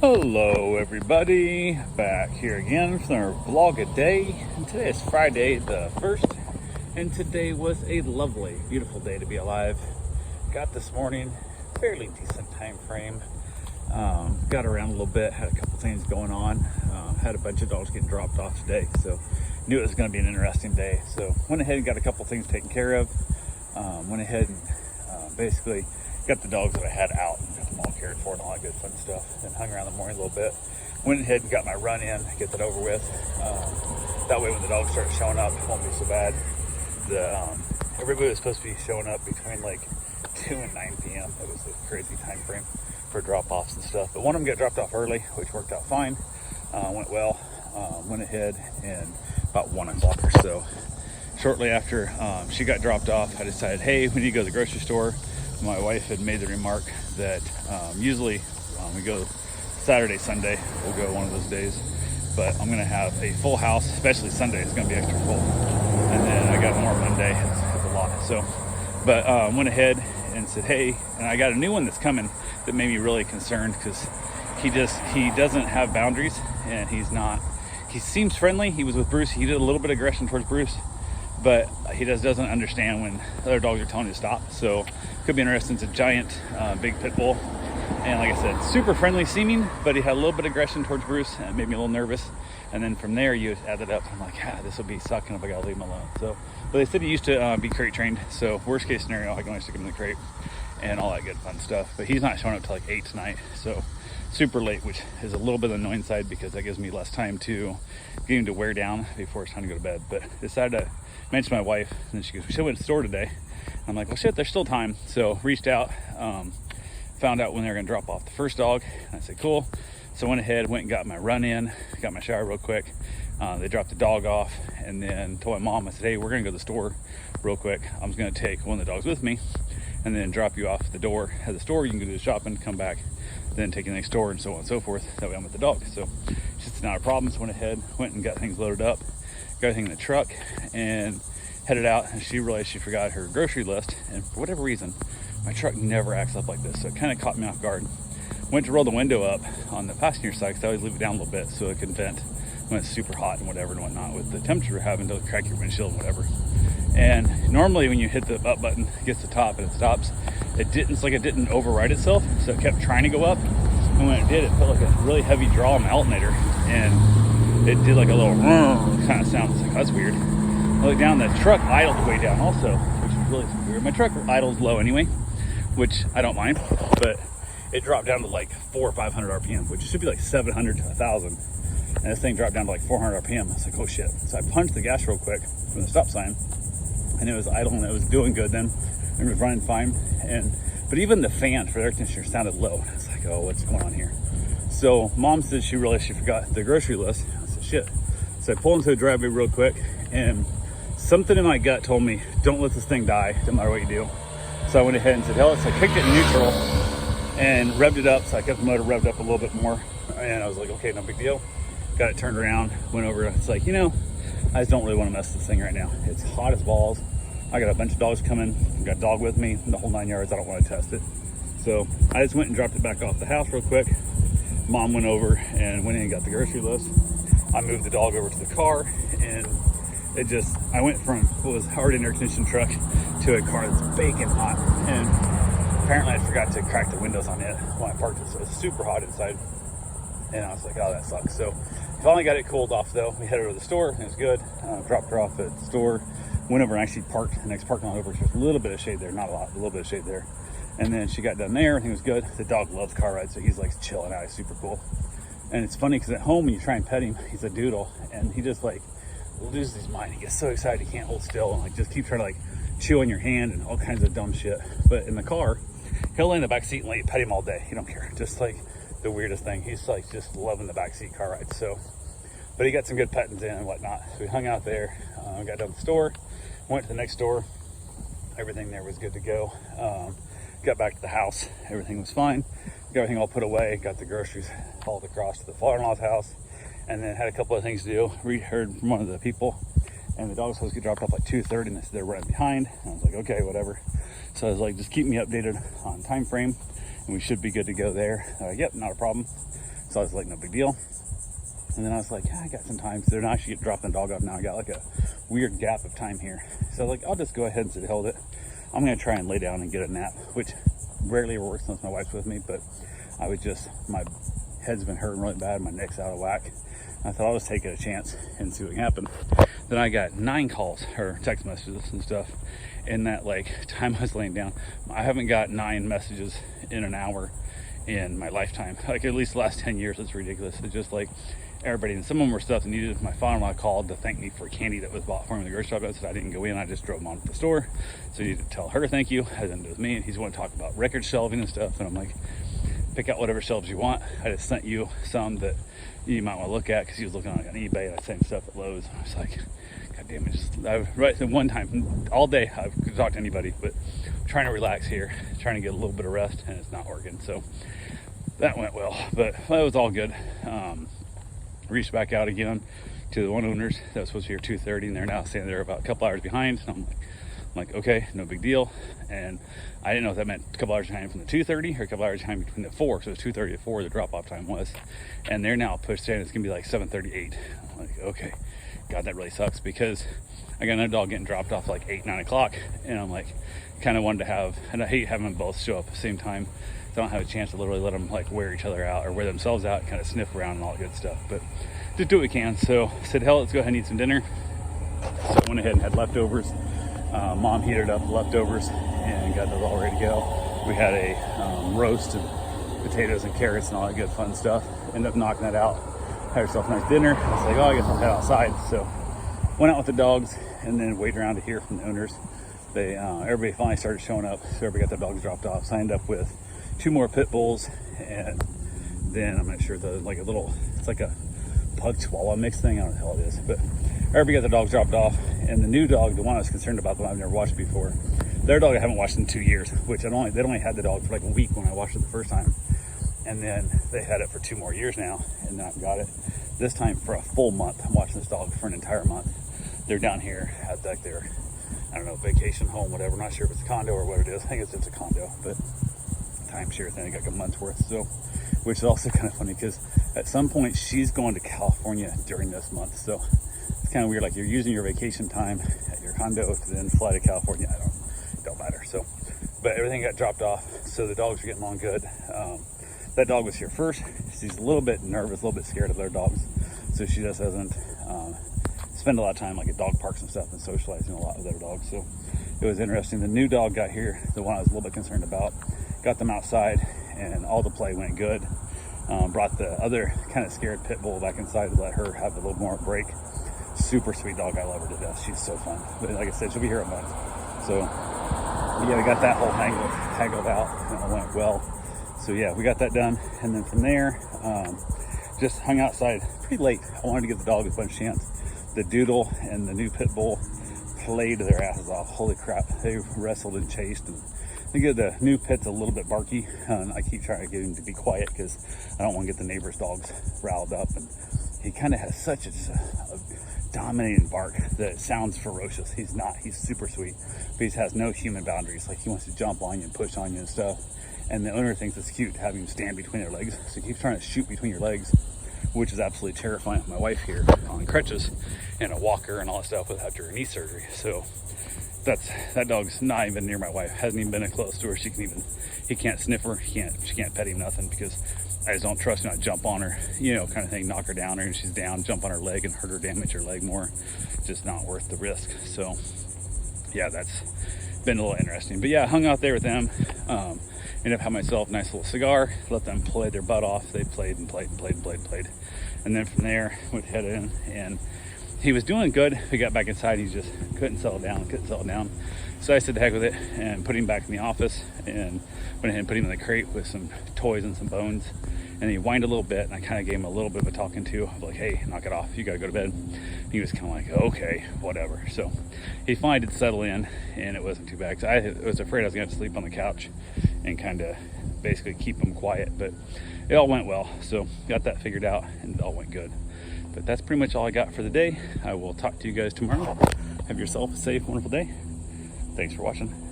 Hello everybody, back here again for our vlog a day. And today is Friday the 1st, and today was a lovely, beautiful day to be alive. Got this morning, fairly decent time frame. Got around a little bit, had a couple things going on. Had a bunch of dogs getting dropped off today, so knew it was going to be an interesting day. So went ahead and got a couple things taken care of. Went ahead and basically got the dogs that I had out, got them all cared for and all that good fun stuff, and hung around the morning a little bit. Went ahead and got my run in, get that over with. That way when the dogs start showing up, it won't be so bad. Everybody was supposed to be showing up between like 2 and 9 p.m. It was a crazy time frame for drop-offs and stuff. But one of them got dropped off early, which worked out fine. Went well. Went ahead and about 1 o'clock or so, shortly after she got dropped off, I decided, hey, we need to go to the grocery store. My wife had made the remark that usually we go Saturday, Sunday, we'll go one of those days, but I'm gonna have a full house, especially Sunday, it's gonna be extra full. And then I got more Monday, it's a lot. So, but went ahead and said, hey, and I got a new one that's coming that made me really concerned, because he doesn't have boundaries, and he seems friendly. He was with Bruce, he did a little bit of aggression towards Bruce, but he doesn't understand when other dogs are telling you to stop. So could be interesting. It's a giant big pit bull, and like I said, super friendly seeming, but he had a little bit of aggression towards Bruce, and it made me a little nervous. And then from there you add it up, I'm like, this will be sucking if I gotta leave him alone. So, but they said he used to be crate trained, so worst case scenario I can only stick him in the crate and all that good fun stuff. But he's not showing up till like 8 tonight, so super late, which is a little bit on the annoying side, because that gives me less time to get him to wear down before it's time to go to bed. But decided to mention to my wife, and she goes, we should went to the store today. I'm like, well shit, there's still time. So reached out, found out when they were gonna drop off the first dog. I said, cool. So went ahead, went and got my run in, got my shower real quick. They dropped the dog off, and then told my mom, I said, hey, we're gonna go to the store real quick. I'm just gonna take one of the dogs with me and then drop you off at the door. At the store, you can go do the shopping, come back, then take you next door, and so on and so forth. That way I'm with the dog. So it's just not a problem. So went ahead, went and got things loaded up, got everything in the truck, and headed out. And she realized she forgot her grocery list, and for whatever reason my truck never acts up like this, so it kind of caught me off guard. Went to roll the window up on the passenger side, because I always leave it down a little bit so it can vent when it's super hot and whatever and whatnot, with the temperature we're having to crack your windshield and whatever. And normally when you hit the up button, it gets to top and it stops. It didn't override itself, so it kept trying to go up, and when it did, it felt like a really heavy draw on the alternator, and it did like a little kind of sound. It's like, that's weird. I looked down, the truck idled way down also, which was really weird. My truck idles low anyway, which I don't mind, but it dropped down to like 400 or 500 RPM, which should be like 700 to 1,000. And this thing dropped down to like 400 RPM. I was like, oh shit. So I punched the gas real quick from the stop sign, and it was idle, and it was doing good then. It was running fine. But even the fan for the air conditioner sounded low. I was like, oh, what's going on here? So mom said she realized she forgot the grocery list. I said, shit. So I pulled into the driveway real quick, and something in my gut told me, don't let this thing die, no matter what you do. So I went ahead and said, hell, so I kicked it in neutral and revved it up. So I got the motor revved up a little bit more, and I was like, okay, no big deal. Got it turned around, went over. It's like, I just don't really want to mess with this thing right now. It's hot as balls. I got a bunch of dogs coming. Got a dog with me, the whole 9 yards. I don't want to test it. So I just went and dropped it back off the house real quick. Mom went over and went in and got the grocery list. I moved the dog over to the car, and I went from what was already an air conditioned truck to a car that's baking hot. And apparently I forgot to crack the windows on it when I parked it, so it's super hot inside. And I was like, oh, that sucks. So finally got it cooled off though. We headed over to the store, and it was good. Dropped her off at the store, went over and actually parked the next parking lot over. So there's a little bit of shade there, not a lot, a little bit of shade there. And then she got done there, everything was good. The dog loves car rides, so he's like chilling out. He's super cool. And it's funny because at home, when you try and pet him, he's a doodle, and he just like loses his mind. He gets so excited he can't hold still, and like just keep trying to like chew on your hand and all kinds of dumb shit. But in the car, he'll lay in the back seat and let you pet him all day. He don't care. Just like the weirdest thing. He's like just loving the backseat car ride. So, but he got some good pettings in and whatnot. So we hung out there, got done with the store, went to the next store. Everything there was good to go. Got back to the house. Everything was fine. Got everything all put away. Got the groceries hauled across to the father-in-law's house, and then had a couple of things to do. Heard from one of the people, and the dog was supposed to get dropped off like 2:30, and they said they're running behind. And I was like, okay, whatever. So I was like, just keep me updated on time frame, and we should be good to go there. Yep, not a problem. So So I was like, no big deal. And then I was like, yeah, I got some time. So they're not actually dropping the dog off now. I got like a weird gap of time here. So I was like, I'll just go ahead and sit hold it. I'm going to try and lay down and get a nap, which rarely works unless my wife's with me. But I was just, my head's been hurting really bad. My neck's out of whack. I thought I'll just take it a chance and see what can happen. Then I got 9 calls or text messages and stuff in that like time I was laying down. I haven't got 9 messages in an hour in my lifetime. Like at least the last 10 years. It's ridiculous. It's just like everybody, and some of them were stuff that needed. My father-in-law called to thank me for candy that was bought for me in the grocery shop. I said I didn't go in, I just drove him on to the store. So you need to tell her thank you, as in it was me. And he's going to talk about record shelving and stuff. And I'm like, pick out whatever shelves you want. I just sent you some that you might want to look at, because he was looking on eBay, and I sent him stuff at Lowe's. I was like, God damn it! Right at one time all day I've talked to anybody, but I'm trying to relax here, trying to get a little bit of rest, and it's not working. So that went well, but it was all good. Reached back out again to the one owners that was supposed to be here 2:30, and they're now saying they're about a couple hours behind. And I'm like, okay, no big deal. And I didn't know if that meant a couple hours behind from the 2:30 or a couple hours behind between the 4. So it was 2:30 to 4 the drop-off time was, and they're now pushed in. It's gonna be like 7:38. I'm like, okay, God, that really sucks, because I got another dog getting dropped off like 8, 9 o'clock, and I'm like, kind of wanted to have, and I hate having them both show up at the same time. So I don't have a chance to literally let them like wear each other out or wear themselves out, kind of sniff around and all that good stuff. But just do what we can. So I said, hell, let's go ahead and eat some dinner. So I went ahead and had leftovers. Mom heated up the leftovers and got those all ready to go. We had a roast and potatoes and carrots and all that good fun stuff. Ended up knocking that out. Had herself a nice dinner. I was like, oh, I guess I'll head outside. So went out with the dogs and then waited around to hear from the owners. They everybody finally started showing up. So everybody got their dogs dropped off. So I ended up with 2 more pit bulls, and then I'm not sure, like a little, it's like a pug chihuahua mix thing. I don't know what the hell it is, but everybody got their dogs dropped off. And the new dog, the one I was concerned about, the one I've never watched before, their dog I haven't watched in 2 years, which they'd only had the dog for like a week when I watched it the first time, and then they had it for 2 more years now, and now I've got it this time for a full month. I'm watching this dog for an entire month. They're down here at like their, I don't know, vacation home, whatever. I'm not sure if it's a condo or what it is. I think it's a condo, but timeshare thing, like a month's worth. So, which is also kind of funny, because at some point she's going to California during this month. So it's kind of weird, like you're using your vacation time at your condo to then fly to California. Don't matter. So, but everything got dropped off, so the dogs are getting along good. That dog was here first. She's a little bit nervous, a little bit scared of their dogs, so she just doesn't spend a lot of time like at dog parks and stuff and socializing a lot with other dogs. So it was interesting. The new dog got here, the one I was a little bit concerned about, got them outside, and all the play went good. Brought the other kind of scared pit bull back inside to let her have a little more break. Super sweet dog. I love her to death. She's so fun. But like I said, she'll be here a month. So yeah, we got that whole haggled out, and it went well. So yeah, we got that done. And then from there, just hung outside pretty late. I wanted to give the dog a bunch of chance. The Doodle and the new pit bull played their asses off. Holy crap. They wrestled and chased, and I think the new pit's a little bit barky, and I keep trying to get him to be quiet because I don't want to get the neighbor's dogs riled up. And he kind of has such a dominating bark that it sounds ferocious. He's not. He's super sweet, but he has no human boundaries. Like, he wants to jump on you and push on you and stuff. And the owner thinks it's cute having him stand between their legs, so he keeps trying to shoot between your legs, which is absolutely terrifying. My wife here on crutches and a walker and all that stuff after her knee surgery. So that dog's not even near my wife. Hasn't even been close to her. He can't sniff her. She can't pet him, nothing, because I just don't trust him to jump on her, kind of thing, knock her down, or if she's down, jump on her leg and hurt her, damage her leg more. Just not worth the risk. So yeah, that's been a little interesting. But yeah, I hung out there with them. Ended up having myself a nice little cigar, let them play their butt off. They played and played and played and played and played. And then from there, we'd head in, and he was doing good. We got back inside, he just couldn't settle down. So I said, the heck with it, and put him back in the office, and went ahead and put him in the crate with some toys and some bones. And he whined a little bit, and I kind of gave him a little bit of a talking to. I was like, hey, knock it off. You got to go to bed. And he was kind of like, okay, whatever. So he finally did settle in, and it wasn't too bad. I was afraid I was going to have to sleep on the couch and kind of basically keep him quiet. But it all went well. So got that figured out, and it all went good. But that's pretty much all I got for the day. I will talk to you guys tomorrow. Have yourself a safe, wonderful day. Thanks for watching.